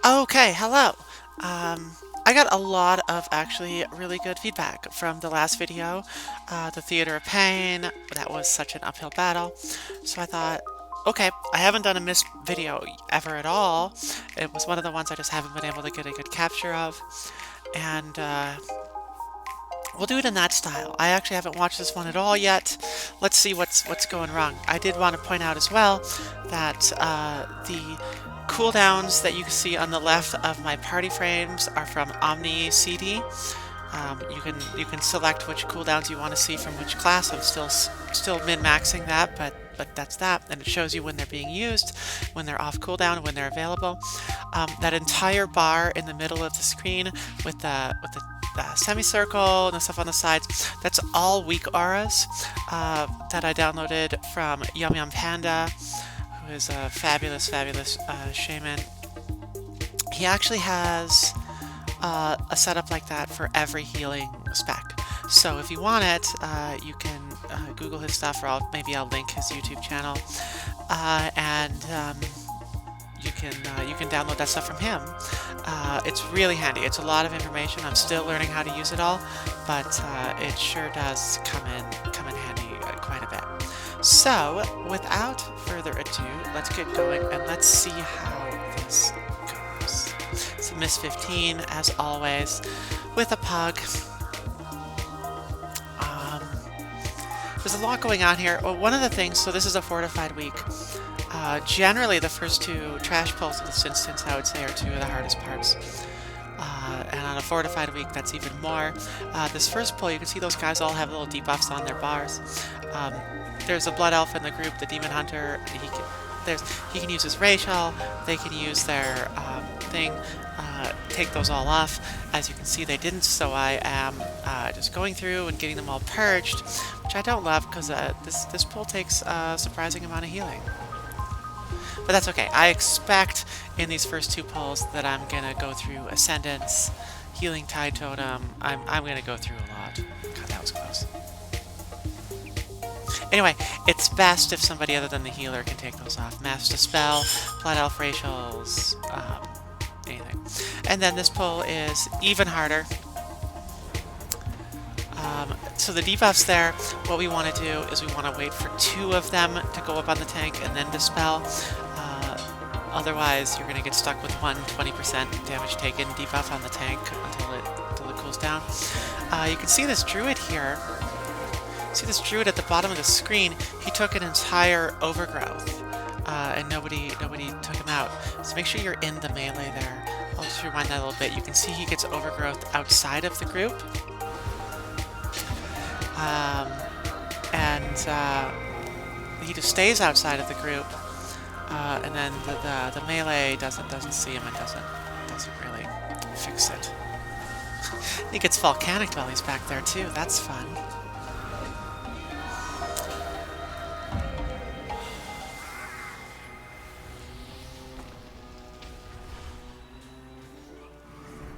Okay, hello. I got a lot of actually really good feedback from the last video, the Theater of Pain. That was such an uphill battle. So I thought, okay, I haven't done a mist video ever at all. It was one of the ones I just haven't been able to get a good capture of. And we'll do it in that style. I actually haven't watched this one at all yet. Let's see what's going wrong. I did want to point out as well that the cooldowns that you can see on the left of my party frames are from Omni CD. You can select which cooldowns you want to see from which class. I'm still min-maxing that, but that's that, and it shows you when they're being used, when they're off cooldown, when they're available. That entire bar in the middle of the screen with the semicircle and the stuff on the sides, that's all weak auras that I downloaded from Yum Yum Panda, who is a fabulous, fabulous shaman. He actually has a setup like that for every healing spec. So if you want it, you can Google his stuff, or maybe I'll link his YouTube channel, and you can download that stuff from him. It's really handy. It's a lot of information. I'm still learning how to use it all, but it sure does come in handy quite a bit. So without further ado, let's get going and let's see how this goes. So Miss 15, as always, with a PuG. There's a lot going on here. Well, one of the things, so this is a fortified week. Generally, the first two trash pulls of this instance, I would say, are two of the hardest parts. And on a fortified week, that's even more. This first pull, you can see those guys all have little debuffs on their bars. There's a Blood Elf in the group, the Demon Hunter. He can use his Racial. They can use their thing. Take those all off. As you can see, they didn't, so I am just going through and getting them all purged, which I don't love because this pull takes a surprising amount of healing. But that's okay. I expect in these first two pulls that I'm gonna go through Ascendance, Healing Tide Totem. I'm gonna go through a lot. God, that was close. Anyway, it's best if somebody other than the healer can take those off. Mass Dispel, Blood Elf Racials, anything. And then this pull is even harder. So the debuffs there, what we want to do is we want to wait for two of them to go up on the tank and then dispel. Otherwise, you're going to get stuck with one 20% damage taken debuff on the tank until it cools down. You can see this druid here. See this druid at the bottom of the screen? He took an entire overgrowth, and nobody took him out. So make sure you're in the melee there. I'll just rewind that a little bit. You can see he gets overgrowth outside of the group. He just stays outside of the group, and then the melee doesn't see him and doesn't really fix it. He gets volcanic while he's back there too. That's fun.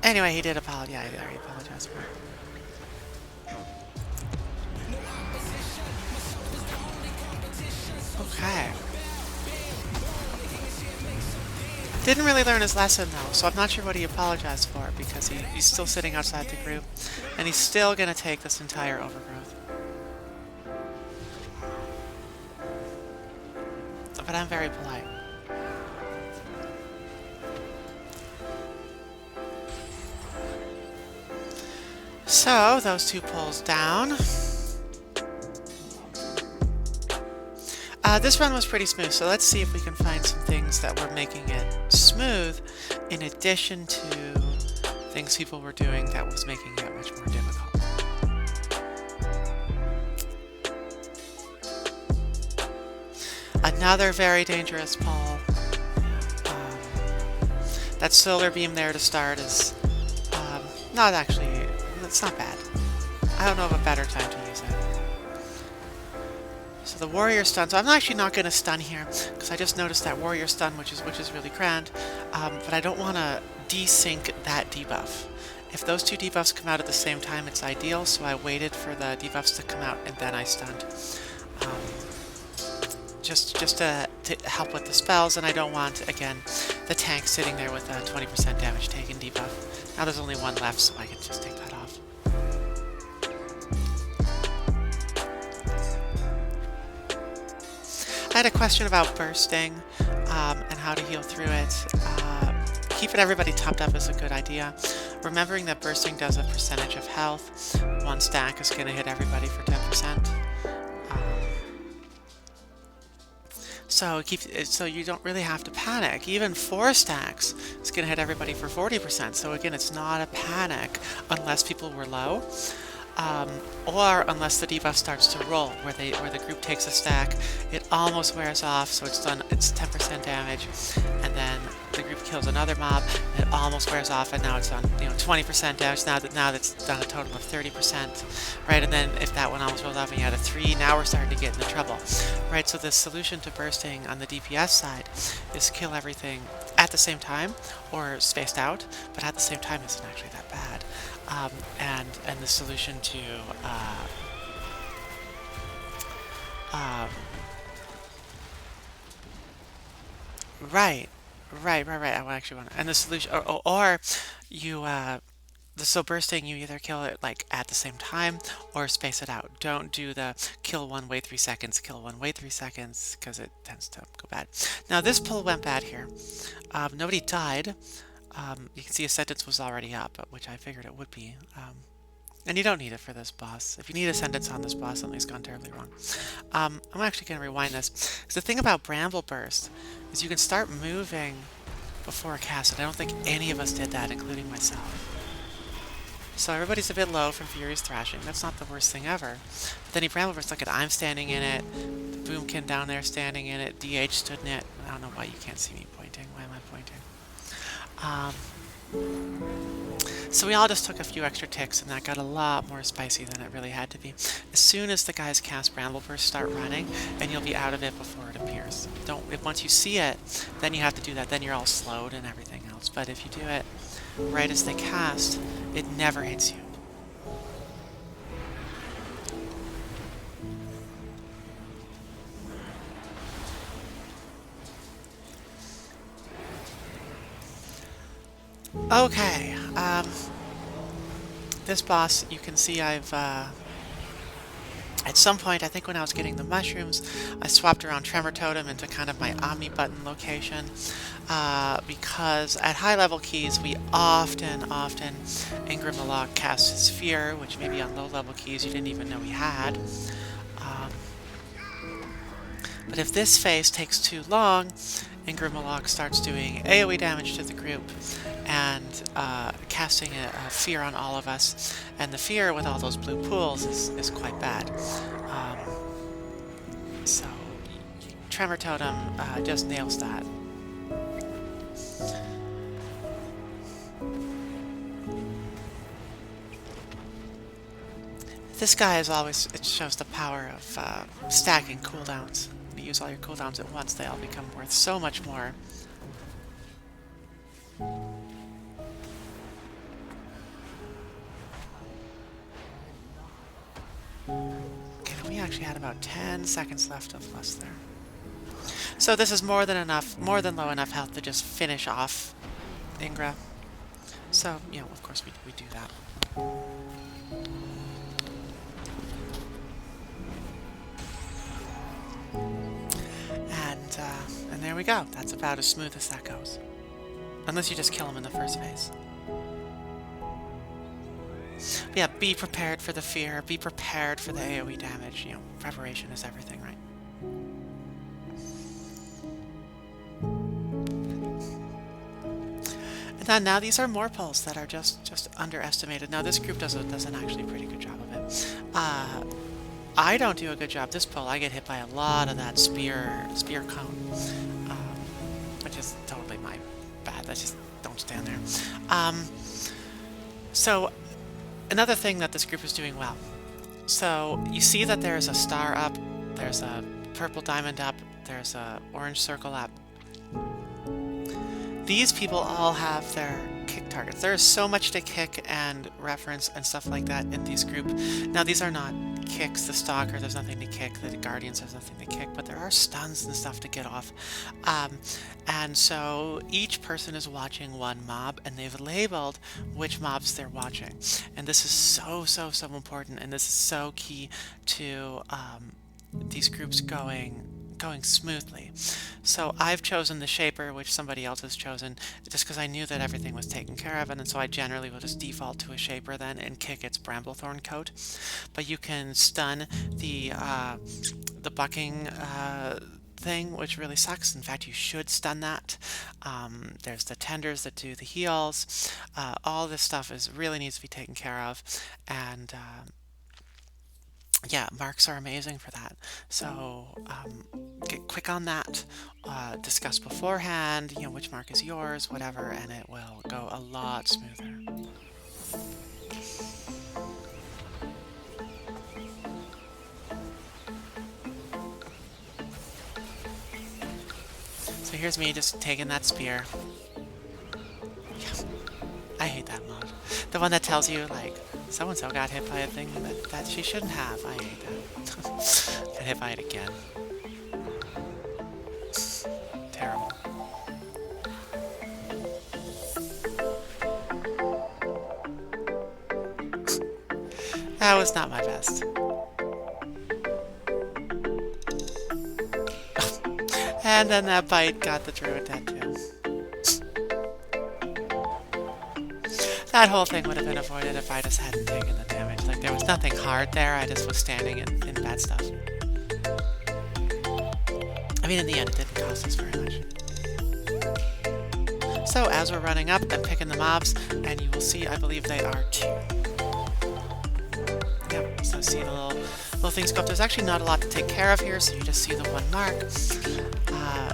Anyway, he did apologize. Yeah, he apologized for it. Okay. Didn't really learn his lesson though, so I'm not sure what he apologized for, because he's still sitting outside the group, and he's still gonna take this entire overgrowth. But I'm very polite. So, those two pulls down. This run was pretty smooth, so let's see if we can find some things that were making it smooth, in addition to things people were doing that was making it much more difficult. Another very dangerous pull. That solar beam there to start is not actually, it's not bad. I don't know of a better time to use it. So the warrior stun, so I'm actually not going to stun here, because I just noticed that warrior stun, which is really grand, but I don't want to desync that debuff. If those two debuffs come out at the same time, it's ideal, so I waited for the debuffs to come out and then I stunned. just to help with the spells, and I don't want, again, the tank sitting there with a 20% damage taken debuff. Now there's only one left, so I can just take that off. I had a question about bursting and how to heal through it. Keeping everybody topped up is a good idea. Remembering that bursting does a percentage of health. One stack is going to hit everybody for 10%. So you don't really have to panic. Even 4 stacks is going to hit everybody for 40%. So again, it's not a panic unless people were low. Or unless the debuff starts to roll, where the group takes a stack, it almost wears off, so it's 10% damage, and then the group kills another mob, it almost wears off, and now it's on 20% damage. Now that's done a total of 30%, right? And then if that one almost rolls off and you had a 3, now we're starting to get into trouble, right? So the solution to bursting on the DPS side is kill everything at the same time or spaced out, but at the same time isn't actually that bad. And the solution to right. I actually want to, and the solution, or you so bursting, you either kill it like at the same time or space it out. Don't do the kill one, wait 3 seconds, kill one, wait 3 seconds, because it tends to go bad. Now this pull went bad here. Nobody died. You can see a sentence was already up, which I figured it would be. And you don't need it for this boss. If you need a sentence on this boss, something's gone terribly wrong. I'm actually going to rewind this. Because the thing about Bramble Burst is you can start moving before a cast, and I don't think any of us did that, including myself. So everybody's a bit low from Fury's Thrashing. That's not the worst thing ever. But then he Bramble Burst, look at, I'm standing in it, the Boomkin down there standing in it, DH stood in it. I don't know why you can't see me pointing. Why am I pointing? So we all just took a few extra ticks, and that got a lot more spicy than it really had to be. As soon as the guys cast Bramble Burst, start running, and you'll be out of it before it appears. Once you see it, then you have to do that. Then you're all slowed and everything else. But if you do it right as they cast, it never hits you. Okay, this boss, you can see I've, at some point, I think when I was getting the mushrooms, I swapped around Tremor Totem into kind of my Omni button location, because at high level keys, we often, Ingram Malak casts his Fear, which maybe on low level keys you didn't even know he had. But if this phase takes too long, Ingram Malak starts doing AoE damage to the group and casting a Fear on all of us. And the Fear with all those blue pools is quite bad. So Tremor Totem just nails that. This guy is always, it shows the power of stacking cooldowns. When you use all your cooldowns at once, they all become worth so much more. Okay, we actually had about 10 seconds left of lust there. So this is more than low enough health to just finish off Ingra. So, of course we do that. And there we go. That's about as smooth as that goes. Unless you just kill him in the first phase. But yeah, be prepared for the Fear. Be prepared for the AoE damage. Preparation is everything, right? And then now these are more pulls that are just underestimated. Now this group does an actually pretty good job of it. I don't do a good job this pull. I get hit by a lot of that spear cone, which is totally my bad. That's just, don't stand there. So another thing that this group is doing well. So you see that there's a star up, there's a purple diamond up, there's a orange circle up. These people all have their kick targets. There is so much to kick and reference and stuff like that in these group. Now these are not kicks. The Stalker, there's nothing to kick. The Guardians, there's nothing to kick, but there are stuns and stuff to get off. And so each person is watching one mob, and they've labeled which mobs they're watching. And this is so important, and this is so key to these groups going smoothly. So I've chosen the Shaper, which somebody else has chosen, just because I knew that everything was taken care of, and so I generally will just default to a Shaper then and kick its Bramblethorn coat. But you can stun the bucking thing, which really sucks. In fact, you should stun that. There's the tenders that do the heals. All this stuff really needs to be taken care of, and yeah, marks are amazing for that. So get quick on that. Discuss beforehand, you know, which mark is yours, whatever, and it will go a lot smoother. So here's me just taking that spear. Yeah, I hate that mod. The one that tells you, like, so-and-so got hit by a thing that she shouldn't have. I hate that. Got hit by it again. Terrible. That was not my best. And then that bite got the druid dead too. That whole thing would have been avoided if I just hadn't taken the damage. Like, there was nothing hard there, I just was standing in bad stuff. I mean, in the end, it didn't cost us very much. So, as we're running up, I'm picking the mobs, and you will see, I believe they are 2. Yep, so see the little things go up. There's actually not a lot to take care of here, so you just see the one mark,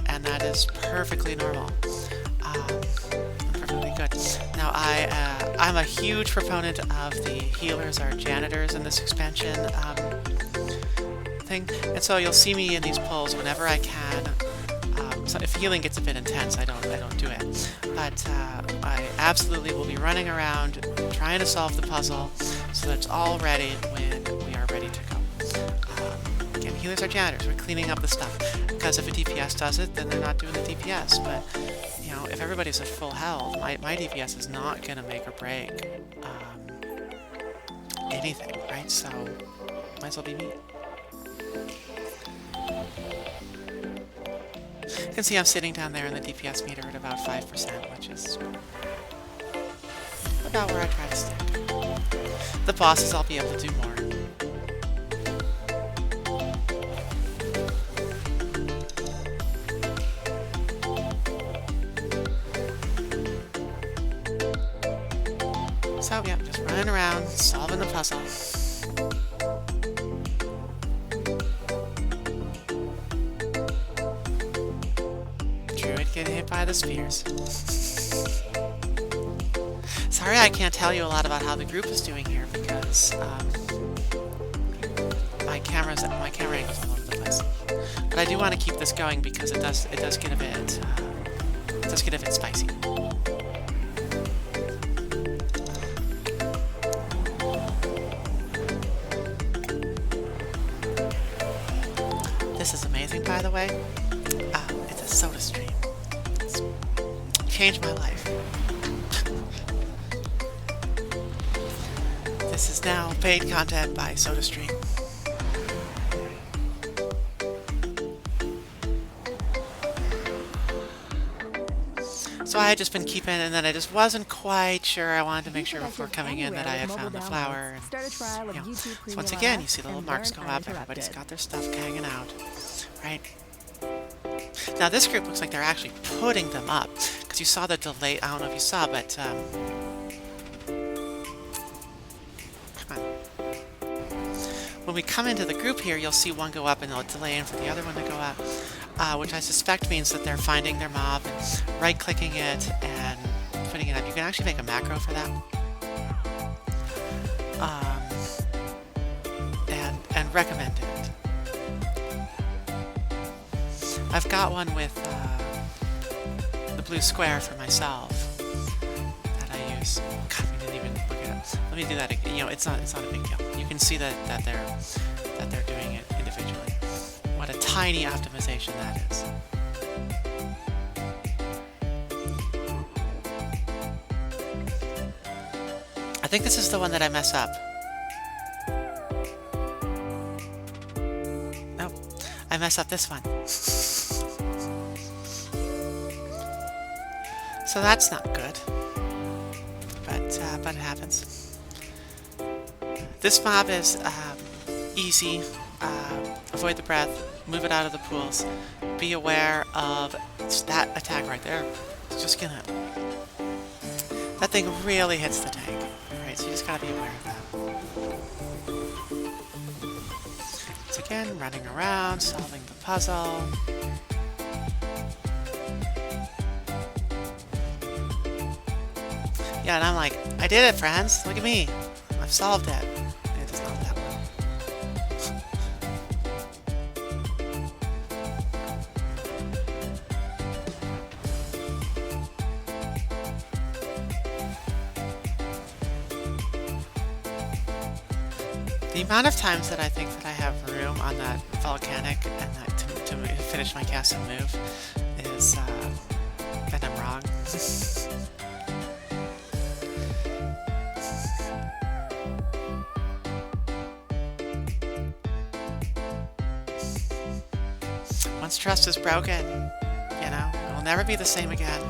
and that is perfectly normal. Perfectly good. Now, I'm a huge proponent of the healers or janitors in this expansion thing, and so you'll see me in these pulls whenever I can. So if healing gets a bit intense, I don't do it. But I absolutely will be running around trying to solve the puzzle so that it's all ready when we are ready to go. Again, healers are janitors. We're cleaning up the stuff. Because if a DPS does it, then they're not doing the DPS. But, you know, if everybody's at full health, my DPS is not going to make or break anything, right? So, might as well be me. You can see I'm sitting down there in the DPS meter at about 5%, which is about where I try to stick. The bosses, I'll be able to do more. So, yeah, just running around, solving the puzzle. Druid getting hit by the spears. Sorry I can't tell you a lot about how the group is doing here because my camera angle's all over the place. But I do want to keep this going because it does get a bit spicy. This is amazing, by the way. It's a soda stream. It's changed my life. This is now paid content by SodaStream. So I had just been keeping, and then I just wasn't quite sure. I wanted to make sure before coming in that I had found the flower. And, you know, so once again, you see the little marks go up. Everybody's got their stuff hanging out, right? Now this group looks like they're actually putting them up because you saw the delay. I don't know if you saw, but come on. When we come into the group here, you'll see one go up and they'll delay in for the other one to go up. Which I suspect means that they're finding their mob, right-clicking it, and putting it up. You can actually make a macro for that. And recommend it. I've got one with the blue square for myself that I is. God, we didn't even look at it. Let me do that again. You know, it's not a big deal. You can see that they're doing it individually. What a tiny optimization that is. I think this is the one that I mess up. Nope, I mess up this one. So that's not good, but it happens. This mob is easy. Avoid the breath, move it out of the pools. Be aware of that attack right there. It's just gonna... That thing really hits the tank. Right, so you just gotta be aware of that. Once again, running around, solving the puzzle. Yeah, and I'm like, I did it, friends. Look at me. I've solved it. It is not that one. The amount of times that I think that I have room on that volcanic and that to finish my cast and move is, and I'm wrong. Once trust is broken, you know, it will never be the same again.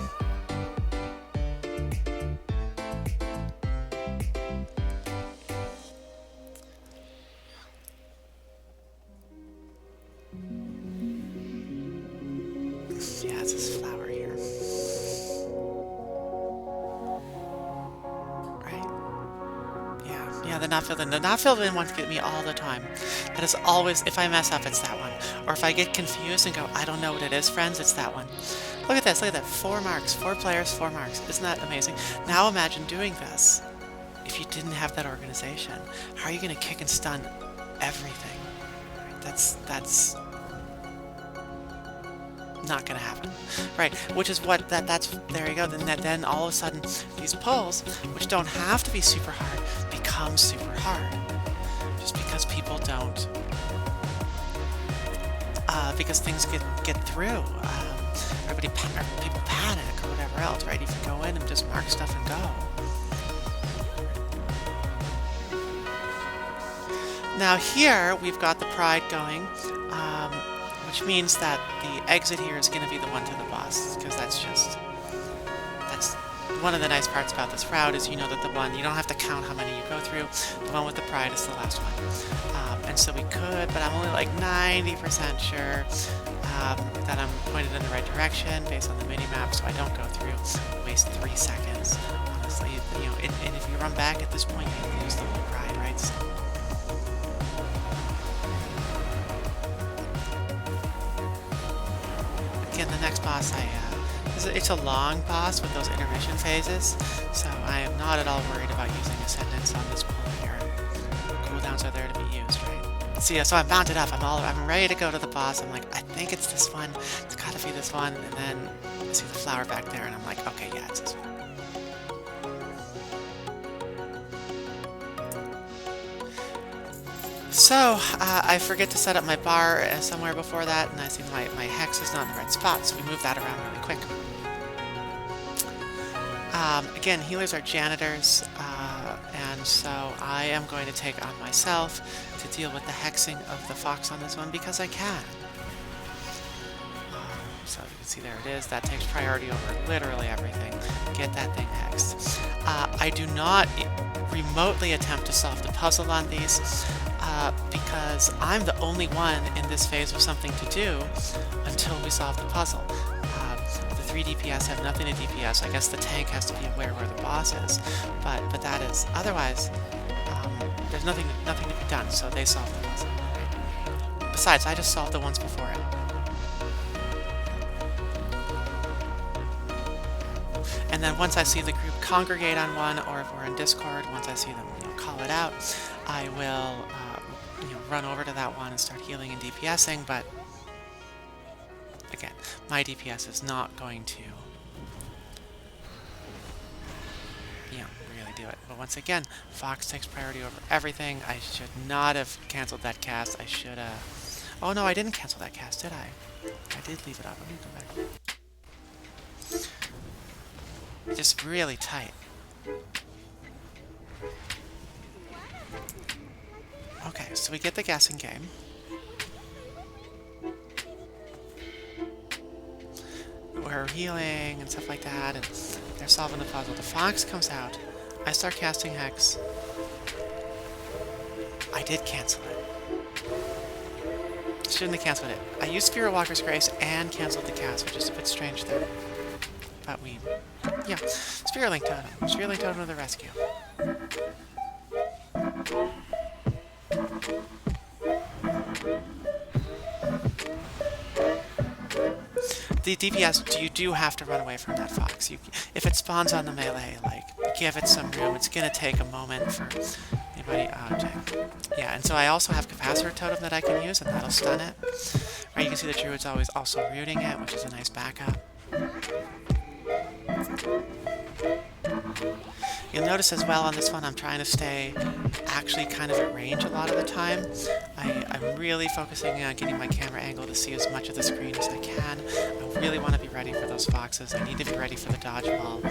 Yeah, it's this flower here. Right. Yeah, the not filled in. The not filled in ones get me all the time. That is always, if I mess up, it's that one. Or if I get confused and go, I don't know what it is, friends, it's that one. Look at this, look at that. 4 marks, 4 players, 4 marks. Isn't that amazing? Now imagine doing this if you didn't have that organization. How are you going to kick and stun everything? That's not going to happen. Right, which is what, that's, there you go. Then all of a sudden, these pulls, which don't have to be super hard, become super hard. Just because people don't, because things get through. People panic or whatever else, right? If you go in and just mark stuff and go. Now here, we've got the pride going, which means that the exit here is going to be the one to the boss, because that's one of the nice parts about this route is you know that the one, you don't have to count how many you go through, the one with the pride is the last one. And so we could, but I'm only like 90% sure that I'm pointed in the right direction based on the mini-map, so I don't go through, waste 3 seconds, honestly, you know, and if you run back at this point, you lose the whole pride, right? So, again, the next boss, it's a long boss with those intermission phases, so I am not at all worried about using Ascendance on this pull here. Cooldowns are there to be used, right? See, so I'm mounted up, I'm ready to go to the boss. I'm like, I think it's this one, it's gotta be this one, and then I see the flower back there, and I'm like, okay, yeah, it's this one. So, I forget to set up my bar somewhere before that, and I see my hex is not in the right spot, so we move that around really quick. Again, healers are janitors, and so I am going to take on myself to deal with the hexing of the fox on this one because I can. So you can see there it is. That takes priority over literally everything. Get that thing hexed. I do not remotely attempt to solve the puzzle on these because I'm the only one in this phase with something to do until we solve the puzzle. The 3 DPS have nothing to DPS. I guess the tank has to be aware where the boss is, but that is otherwise. There's nothing to be done, so they solve the puzzle. Right? Besides, I just solved the ones before it. And then once I see the group congregate on one, or if we're in Discord, once I see them call it out, I will run over to that one and start healing and DPSing, but again, my DPS is not going to do it. But once again, Fox takes priority over everything. I should not have canceled that cast. I should have... Oh no, I didn't cancel that cast, did I? I did leave it up. Let me go back. Just really tight. Okay, so we get the guessing game. We're healing and stuff like that, and they're solving the puzzle. The fox comes out. I start casting Hex. I did cancel it. Shouldn't have canceled it. I used Spirit Walker's Grace and canceled the cast, which is a bit strange there. But we... Yeah. Spirit Link Totem. Spirit Link Totem to the rescue. The DPS, you do have to run away from that fox. If it spawns on the melee, like, give it some room. It's gonna take a moment for anybody... Oh, dang. Yeah, and so I also have Capacitor Totem that I can use, and that'll stun it. Right, you can see the Druid's always also rooting it, which is a nice backup. You'll notice as well on this one, I'm trying to stay actually kind of at range a lot of the time. I'm really focusing on getting my camera angle to see as much of the screen as I can. I really want to be ready for those foxes. I need to be ready for the dodgeball.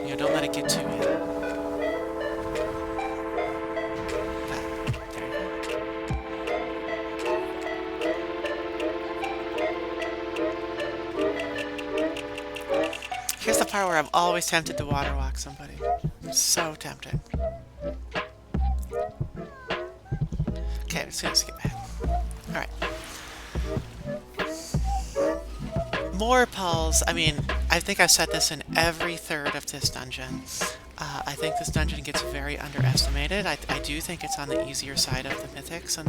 You know, don't let it get to you. Here's the part where I'm always tempted to water walk somebody. So tempted. Okay, I'm just gonna skip ahead. Alright. More pulls. I mean, I think I've said this in every third of this dungeon. I think this dungeon gets very underestimated. I do think it's on the easier side of the mythics in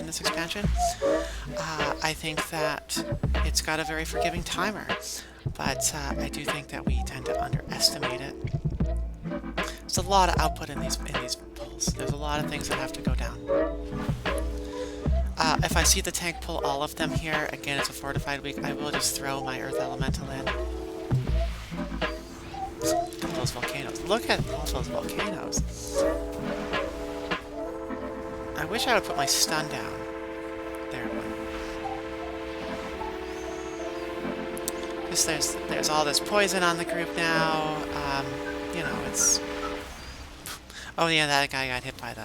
this expansion. I think that it's got a very forgiving timer, but I do think that we tend to underestimate it. There's a lot of output in these pulls. There's a lot of things that have to go down. If I see the tank pull all of them here, again, it's a fortified week, I will just throw my Earth Elemental in. Look at those volcanoes. Look at all those volcanoes. I wish I would put my stun down. There it went. Just there's all this poison on the group now. You know, it's... Oh yeah, that guy got hit by the...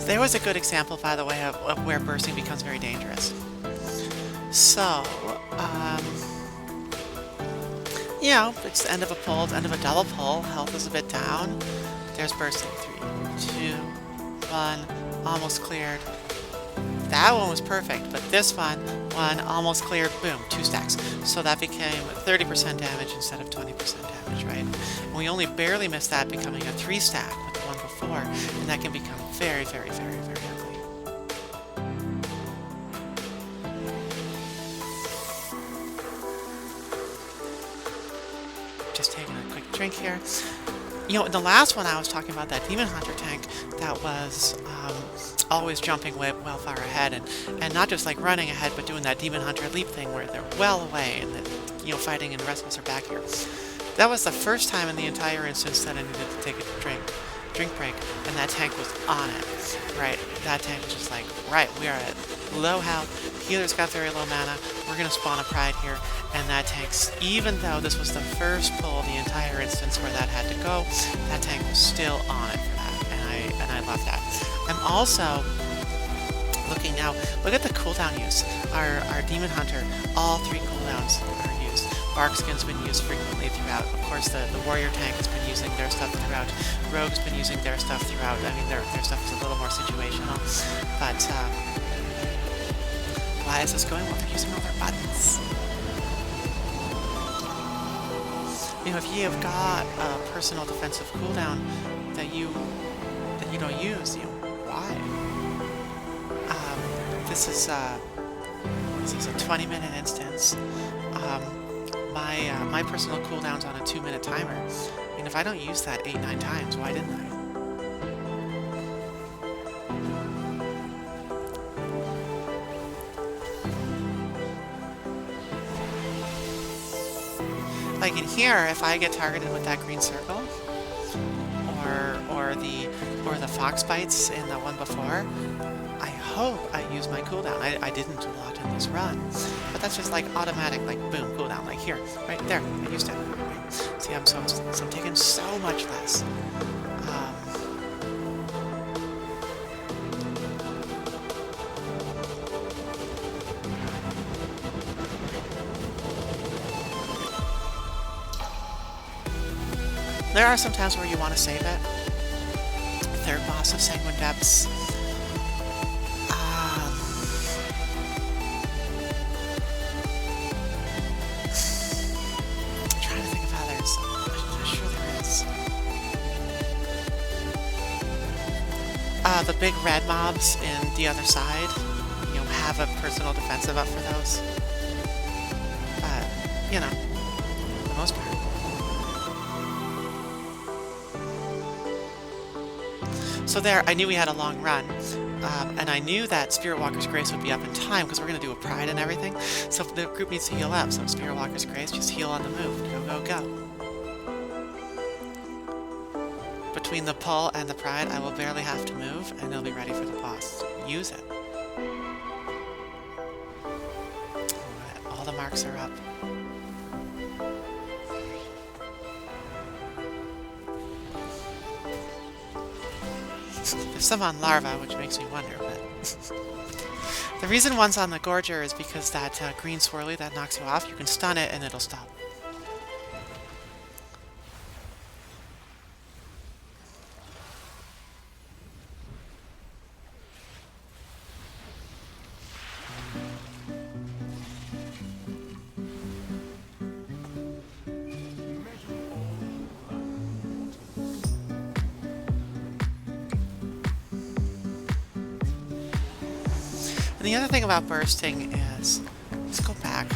There was a good example, by the way, of where bursting becomes very dangerous. So, you know, it's the end of a pull, the end of a double pull. Health is a bit down. There's bursting. 3, 2, 1, almost cleared. That one was perfect, but this one almost cleared. Boom, 2 stacks. So that became 30% damage instead of 20% damage, right? And we only barely missed that becoming a 3 stack with the one before, and that can become very, very, very, very ugly. Just taking a quick drink here. You know, in the last one I was talking about that Demon Hunter tank that was always jumping well far ahead, and not just like running ahead, but doing that Demon Hunter leap thing where they're well away and then, you know, fighting and the rest of us are back here. That was the first time in the entire instance that I needed to take a drink break, and that tank was on it, right? That tank was just like, right, we are at low health, healer's got very low mana, we're gonna spawn a pride here, and that tank's, even though this was the first pull, the entire instance where that had to go, that tank was still on it for that, and I love that. I'm also looking now, look at the cooldown use. Our Demon Hunter, all 3 cooldowns are used. Barkskin's been used frequently throughout. Of course, the Warrior tank has been using their stuff throughout. Rogue's been using their stuff throughout. I mean, their stuff is a little more situational. But, why is this going? Well, they're using all their buttons. You know, if you have got a personal defensive cooldown that you don't use, you know, why? this is a 20-minute instance. My personal cooldown's on a 2-minute timer. I mean, if I don't use that 8-9 times, why didn't I? Like in here, if I get targeted with that green circle, or the fox bites in the one before, I hope I use my cooldown. I didn't a lot in this run, but that's just like automatic, like boom, cooldown, like here, right there, I used it. Right. See, I'm taking so much less. There are some times where you want to save it. Third boss of Sanguine Depths. I'm trying to think of others. I'm sure there is. The big red mobs in the other side. You know, have a personal defensive up for those. You know, for the most part. So there, I knew we had a long run, and I knew that Spirit Walker's Grace would be up in time because we're going to do a pride and everything. So the group needs to heal up. So Spirit Walker's Grace, just heal on the move. Go, go, go. Between the pull and the pride, I will barely have to move, and they'll be ready for the boss. Use it. Alright, all the marks are up. There's some on Larva, which makes me wonder, but... The reason one's on the Gorger is because that green swirly that knocks you off, you can stun it and it'll stop. And the other thing about bursting is, let's go back.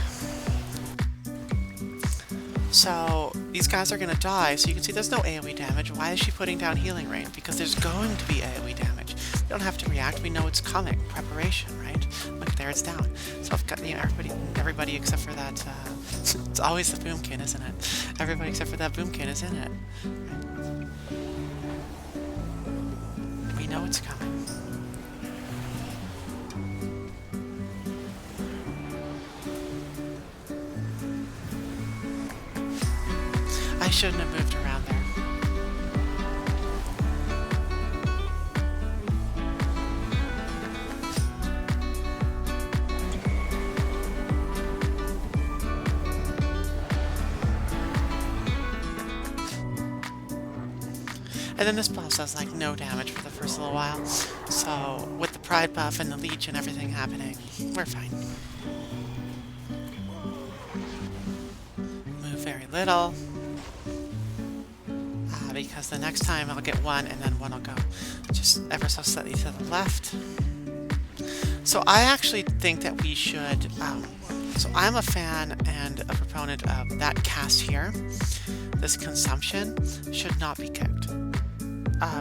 So these guys are going to die, so you can see there's no AoE damage. Why is she putting down healing rain? Because there's going to be AoE damage. We don't have to react, we know it's coming. Preparation, right? Look, there it's down. So I've got, you know, everybody except for that, it's always the boomkin, isn't it? Everybody except for that boomkin is in it. Right? We know it's coming. I shouldn't have moved around there. And then this boss does like no damage for the first little while. So with the pride buff and the leech and everything happening, we're fine. Move very little. Because the next time I'll get one and then one will go just ever so slightly to the left. So I actually think that we should, so I'm a fan and a proponent of that cast here. This consumption should not be kicked.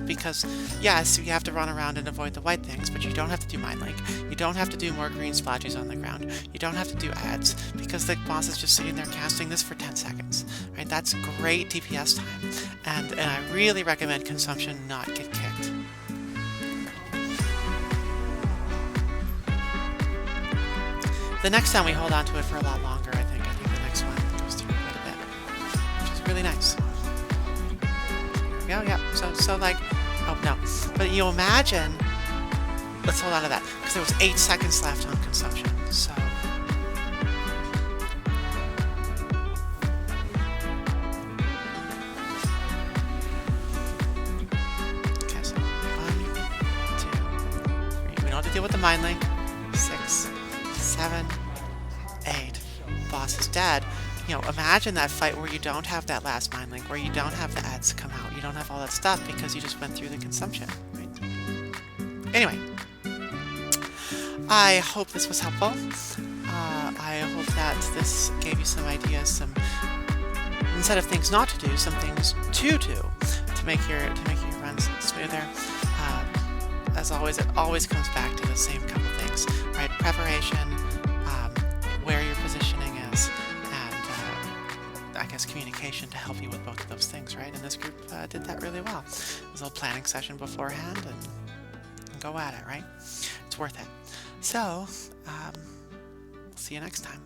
Because yes, you have to run around and avoid the white things, but you don't have to do Mind Link. You don't have to do more green splashes on the ground. You don't have to do ads, because the boss is just sitting there casting this for 10 seconds. Right? That's great DPS time. And I really recommend consumption not get kicked. The next time we hold on to it for a lot longer, I think. I think the next one goes through quite a bit, which is really nice. There we go, yeah. So like, oh no. But you imagine, let's hold on to that, because there was 8 seconds left on consumption, so. Okay, so 1, 2, 3. We don't have to deal with the Mind Link. 6, 7, 8. Boss is dead. You know, imagine that fight where you don't have that last Mind Link, where you don't have the ads come out, you don't have all that stuff because you just went through the consumption, right? Anyway. I hope this was helpful. I hope that this gave you some ideas, some instead of things not to do, some things to do to make your runs smoother. As always, it always comes back to the same couple things, right? Preparation, where your positioning is, and I guess communication to help you with both of those things, right? And this group did that really well. It was a little planning session beforehand, and go at it, right? It's worth it. So, see you next time.